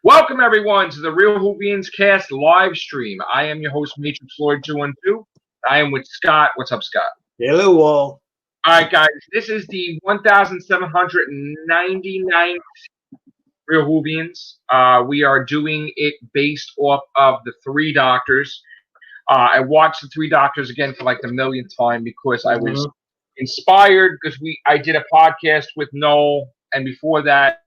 Welcome, everyone, to the Real Whovians cast live stream. I am your host, Matrix Lloyd 212. I am with Scott. What's up, Scott? Hello, all. All right, guys. This is the 1799th Real Whovians. We are doing it based off of the Three Doctors. I watched the Three Doctors again for like the millionth time because I was inspired because I did a podcast with Noel, and before that,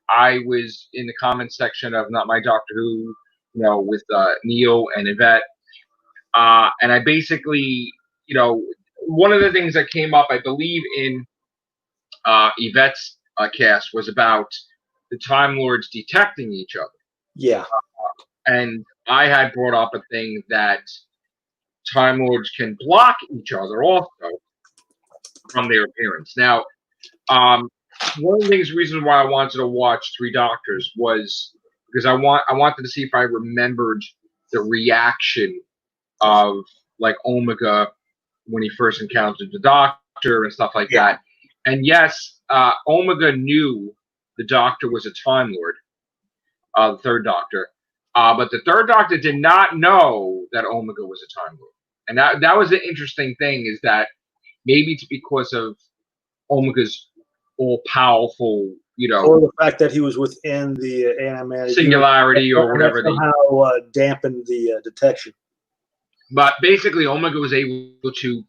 I was in the comments section of Not My Doctor Who, with Neil and Yvette. And I basically, one of the things that came up, I believe, in Yvette's cast was about the Time Lords detecting each other. Yeah. And I had brought up a thing that Time Lords can block each other also from their appearance. Now, one of the reasons why I wanted to watch Three Doctors was because I wanted to see if I remembered the reaction of like Omega when he first encountered the Doctor and stuff like that. And yes, Omega knew the Doctor was a Time Lord, the Third Doctor, but the Third Doctor did not know that Omega was a Time Lord. And that was the interesting thing, is that maybe it's because of Omega's all-powerful, or the fact that he was within the animated singularity or whatever. Somehow dampened the detection. But basically, Omega was able to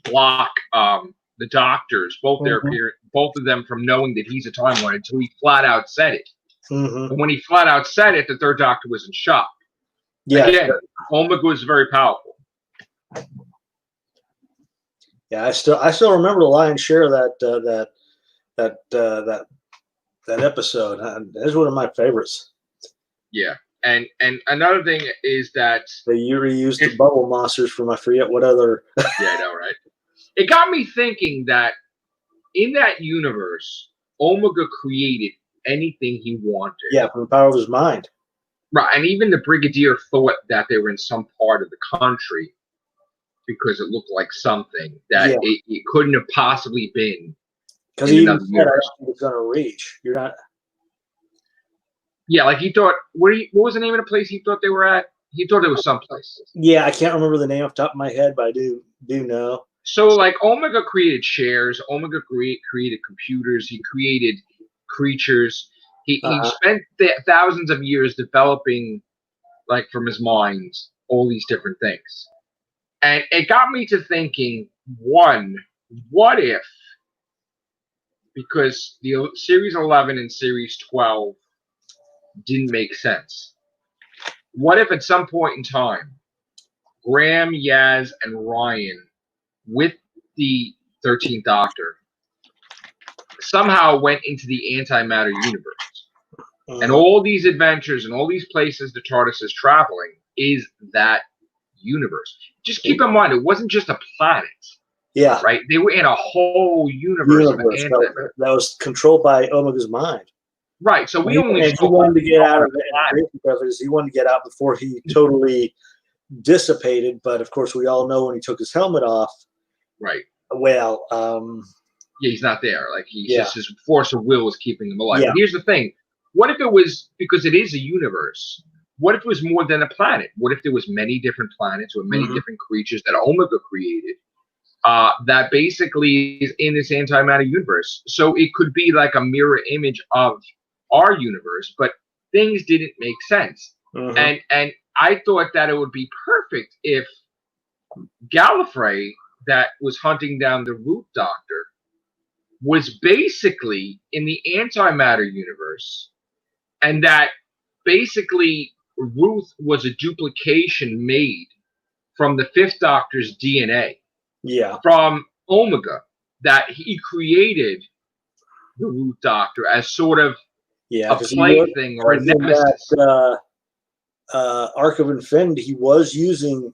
block the Doctors, both of them, from knowing that he's a Time Lord until he flat out said it. And when he flat out said it, the Third Doctor was in shock. Yeah. Again, Omega was very powerful. Yeah, I still remember the lion's share of that episode. That's one of my favorites. Yeah, and another thing is that they reused the bubble monsters from I forget what other. Yeah, I know, right? It got me thinking that in that universe, Omega created anything he wanted. Yeah, from the power of his mind. Right, and even the Brigadier thought that they were in some part of the country because it looked like something that it couldn't have possibly been. Because he even said, I don't think it's going to reach. You're not. Yeah, like he thought. What was the name of the place he thought they were at? He thought it was someplace. Yeah, I can't remember the name off the top of my head, but I do know. So, like, Omega created shares. Omega created computers. He created creatures. He spent thousands of years developing, like, from his mind, all these different things. And it got me to thinking, one, what if, because the Series 11 and Series 12 didn't make sense, what if at some point in time, Graham, Yaz, and Ryan, with the 13th Doctor, somehow went into the antimatter universe? And all these adventures and all these places the TARDIS is traveling is that universe. Just keep in mind, it wasn't just a planet. Yeah. Right? They were in a whole universe of that was controlled by Omega's mind. Right. So he wanted to get out of it. He wanted to get out before he totally dissipated. But of course, we all know when he took his helmet off. Right. Well, yeah, he's not there. Like just his force of will is keeping him alive. Yeah. But here's the thing: what if it was, because it is a universe? What if it was more than a planet? What if there was many different planets or many different creatures that Omega created that basically is in this antimatter universe? So it could be like a mirror image of our universe, but things didn't make sense. And I thought that it would be perfect if Gallifrey, that was hunting down the Root Doctor, was basically in the antimatter universe, and that basically Ruth was a duplication made from the Fifth Doctor's DNA. Yeah. From Omega, that he created the Root Doctor as sort of a plaything or a nemesis. Arc of Infinity, he was using.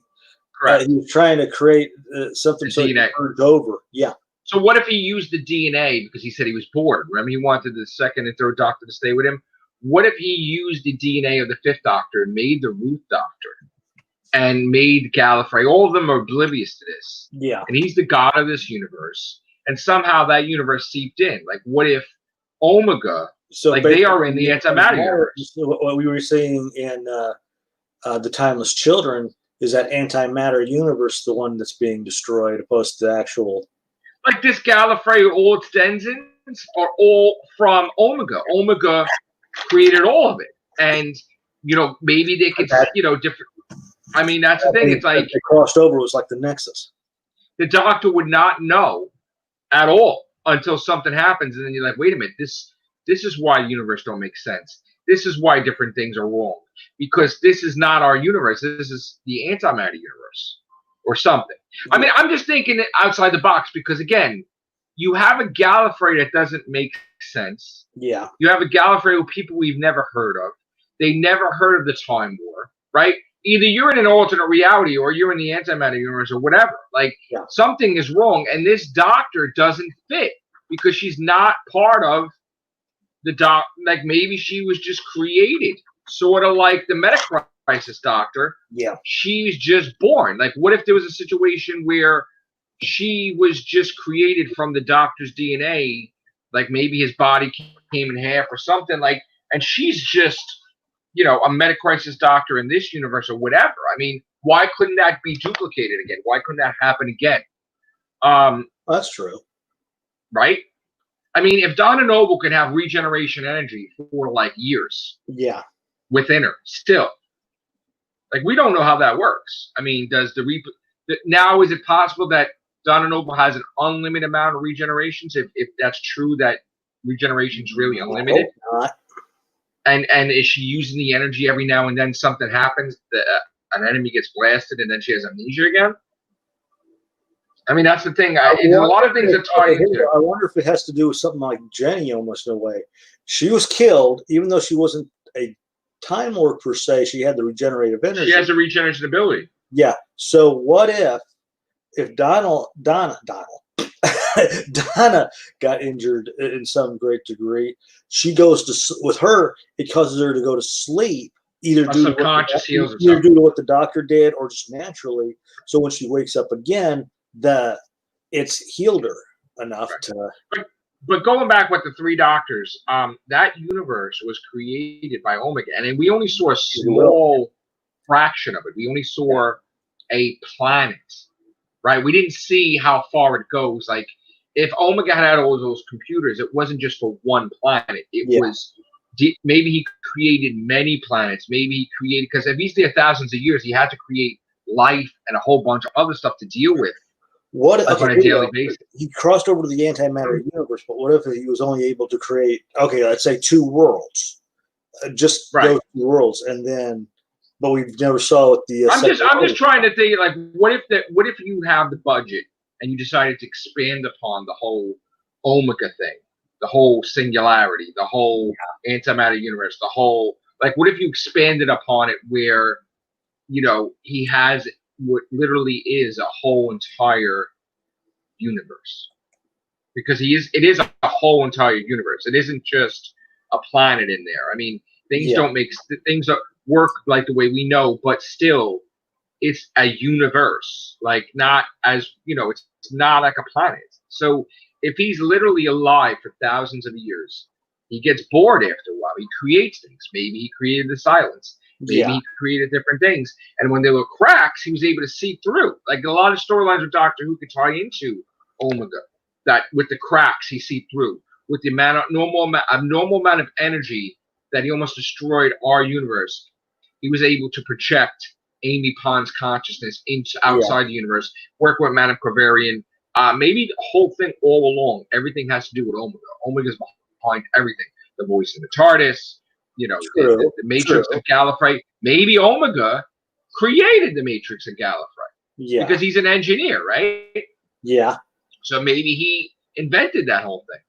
Correct. He was trying to create something so he turned over. Yeah. So what if he used the DNA because he said he was bored? Remember, he wanted the second and third Doctor to stay with him. What if he used the DNA of the Fifth Doctor and made the Root Doctor and made Gallifrey? All of them are oblivious to this. Yeah. And he's the god of this universe. And somehow that universe seeped in. Like, what if Omega So like they are in the antimatter universe. What we were saying in the Timeless Children is that antimatter universe, the one that's being destroyed, opposed to the actual. Like this Gallifrey, all its denizens are all from Omega. Omega created all of it, and maybe they could, different. I mean, that's the thing. It's like they crossed over. It was like the Nexus. The Doctor would not know at all until something happens, and then you're like, wait a minute, this is why universe don't make sense. This is why different things are wrong, because this is not our universe. This is the antimatter universe or something. I mean, I'm just thinking outside the box, because again, you have a Gallifrey that doesn't make sense. Yeah. You have a Gallifrey with people we've never heard of. They never heard of the Time War, right? Either you're in an alternate reality or you're in the antimatter universe or whatever. Like, something is wrong, and this Doctor doesn't fit because she's not part of the like maybe she was just created, sort of like the Meta-Crisis Doctor. Yeah. She's just born. Like, what if there was a situation where she was just created from the Doctor's DNA, like maybe his body came in half or something, like, and she's just, a Meta-Crisis Doctor in this universe or whatever. I mean, why couldn't that be duplicated again? Why couldn't that happen again? That's true. Right? I mean, if Donna Noble can have regeneration energy for like years, within her, still, like, we don't know how that works. I mean, now is it possible that Donna Noble has an unlimited amount of regenerations? If that's true, that regeneration's really unlimited. I hope not. And is she using the energy every now and then? Something happens, an enemy gets blasted, and then she has amnesia again. I mean, that's the thing. There's a lot of things that tie into. I wonder if it has to do with something like Jenny, almost in a way. She was killed, even though she wasn't a Time Lord per se. She had the regenerative energy. She has the regeneration ability. Yeah. So what if Donna got injured in some great degree? She goes with her. It causes her to go to sleep. Either due to what the Doctor did, or just naturally. So when she wakes up again, it's healed her enough to. But going back with the three Doctors, that universe was created by Omega, and we only saw a small fraction of it. We only saw a planet, right? We didn't see how far it goes. Like, if Omega had all those computers, it wasn't just for one planet. It was. Maybe he created many planets. Maybe he created, because if he's there thousands of years, he had to create life and a whole bunch of other stuff to deal with. On a daily basis. He crossed over to the antimatter universe, but what if he was only able to create, let's say 2 worlds, just those 2 worlds, and then, but we never saw what the. I'm just trying to think, like, what if you have the budget and you decided to expand upon the whole Omega thing, the whole singularity, the whole antimatter universe, the whole, like, what if you expanded upon it where, he has what literally is a whole entire universe, because it is a whole entire universe. It isn't just a planet in there. I mean, things don't work like the way we know, but still, it's a universe. Like, not as it's not like a planet. So if he's literally alive for thousands of years, he gets bored after a while. He creates things. Maybe he created the silence. Maybe he created different things. And when there were cracks, he was able to see through. Like, a lot of storylines with Doctor Who could tie into Omega. That with the cracks, he see through. With the abnormal amount of energy that he almost destroyed our universe, he was able to project Amy Pond's consciousness into outside the universe, work with Madame Kravarian. Maybe the whole thing all along, everything has to do with Omega. Omega's behind everything. The voice in the TARDIS, the Matrix of Gallifrey. Maybe Omega created the Matrix of Gallifrey. Yeah. Because he's an engineer, right? Yeah. So maybe he invented that whole thing.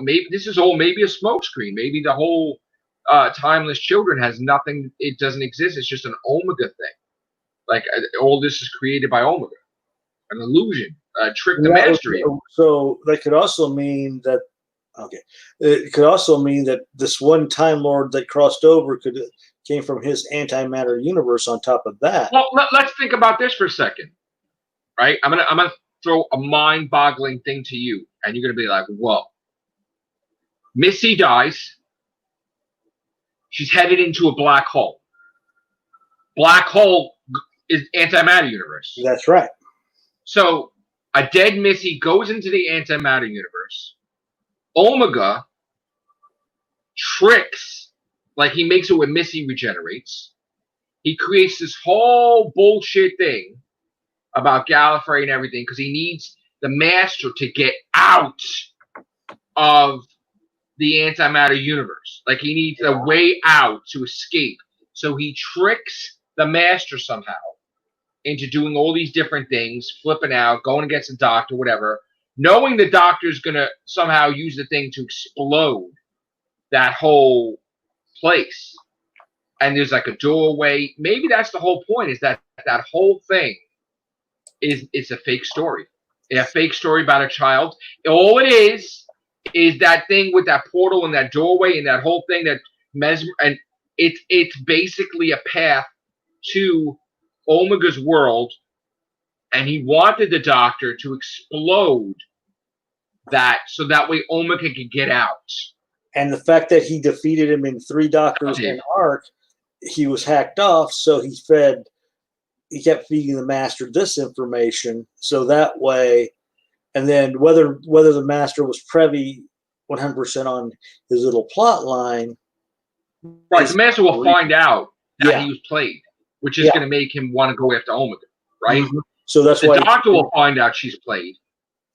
Maybe this is all maybe a smokescreen. Maybe the whole Timeless Children has nothing. It doesn't exist. It's just an Omega thing. Like, all this is created by Omega. An illusion, a trick to mastery. So that could also mean that. It could also mean that this one Time Lord that crossed over came from his antimatter universe. On top of that, well, let's think about this for a second, right? I'm gonna throw a mind-boggling thing to you, and you're gonna be like, "Whoa!" Missy dies. She's headed into a black hole. Black hole is antimatter universe. That's right. So a dead Missy goes into the antimatter universe. Omega tricks, like he makes it where Missy regenerates. He creates this whole bullshit thing about Gallifrey and everything because he needs the Master to get out of the antimatter universe. Like he needs a way out to escape. So he tricks the Master somehow into doing all these different things, flipping out, going against the Doctor, whatever, knowing the Doctor's going to somehow use the thing to explode that whole place. And there's like a doorway. Maybe that's the whole point, is that that whole thing is a fake story. A fake story about a child. All it is that thing with that portal and that doorway and that whole thing that and it's basically a path to Omega's world, and he wanted the Doctor to explode that so that way Omega could get out. And the fact that he defeated him in 3 Doctors and Arc, he was hacked off, so he kept feeding the Master this information, so that way, and then whether the Master was privy 100% on his little plot line. Right, the Master will find out that he was played, which is going to make him want to go after Omega, right? Mm-hmm. So that's the why Doctor will find out she's played,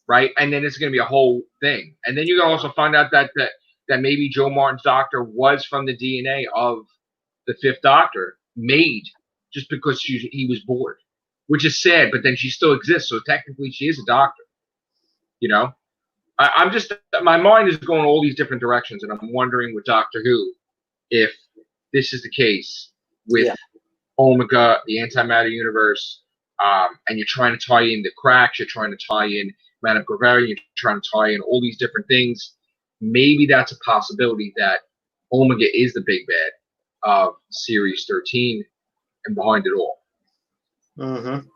right? And then it's going to be a whole thing. And then you can also find out that maybe Joe Martin's Doctor was from the DNA of the 5th Doctor, made just because he was bored, which is sad, but then she still exists, so technically she is a Doctor. You know? I'm just, my mind is going all these different directions, and I'm wondering with Doctor Who if this is the case with Omega, the antimatter universe, and you're trying to tie in the cracks, you're trying to tie in Madame Graveri, you're trying to tie in all these different things. Maybe that's a possibility that Omega is the big bad of Series 13 and behind it all. Mm-hmm.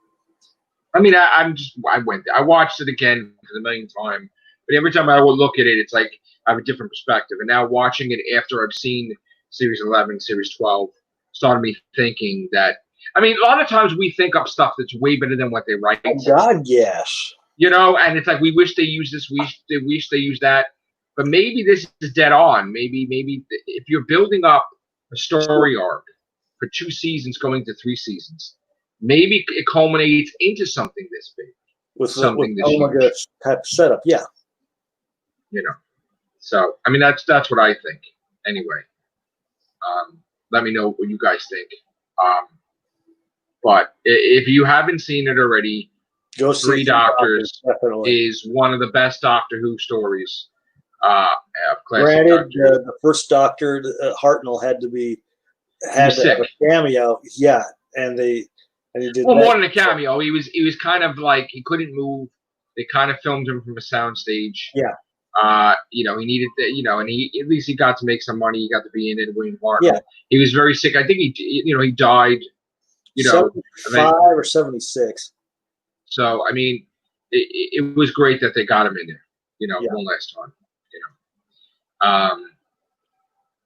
I mean, I watched it again for the millionth time, but every time I would look at it, it's like I have a different perspective. And now watching it after I've seen Series 11, Series 12, started me thinking that, I mean, a lot of times we think up stuff that's way better than what they write. Oh, God, yes. You know, and it's like, we wish they used this, we wish they used that. But maybe this is dead on. Maybe if you're building up a story arc for 2 seasons going to 3 seasons, maybe it culminates into something this big. With Omega type setup, yeah. You know. So, I mean, that's what I think. Anyway. Let me know what you guys think. But if you haven't seen it already, 3 Doctors is one of the best Doctor Who stories. Granted, the first Doctor, Hartnell, had to have a cameo. Yeah, and he did. Well, more than a cameo, he was kind of like he couldn't move. They kind of filmed him from a soundstage. Yeah. You know, he needed and he at least he got to make some money. He got to be in it. William Hartnell. Yeah. He was very sick. I think he died. 75 or 76. So I mean, it was great that they got him in there. One last time.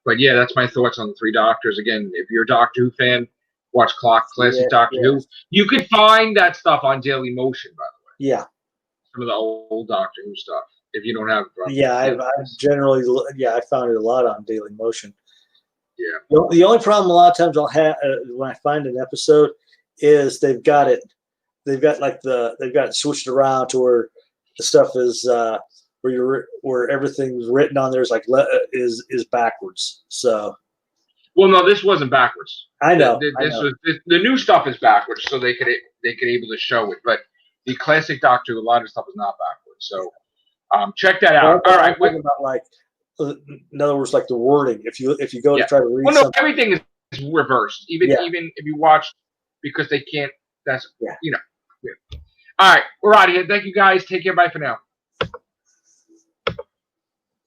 But yeah, that's my thoughts on the 3 Doctors. Again, if you're a Doctor Who fan, watch Classic Doctor Who. You can find that stuff on Daily Motion, by the way. Yeah. Some of the old Doctor Who stuff. If you don't have, I generally, I found it a lot on Daily Motion. Yeah. The only problem a lot of times I'll have when I find an episode is they've got it switched around to where the stuff is where everything's written on there is backwards. So. Well, no, this wasn't backwards. I know. The new stuff is backwards, so they could able to show it. But the classic Doctor, a lot of stuff is not backwards. So. Check that out. All right. About in other words, like the wording. If you go to try to read, everything is reversed. Even if you watch, because they can't. That's All right, we're out of here. Thank you guys. Take care. Bye for now.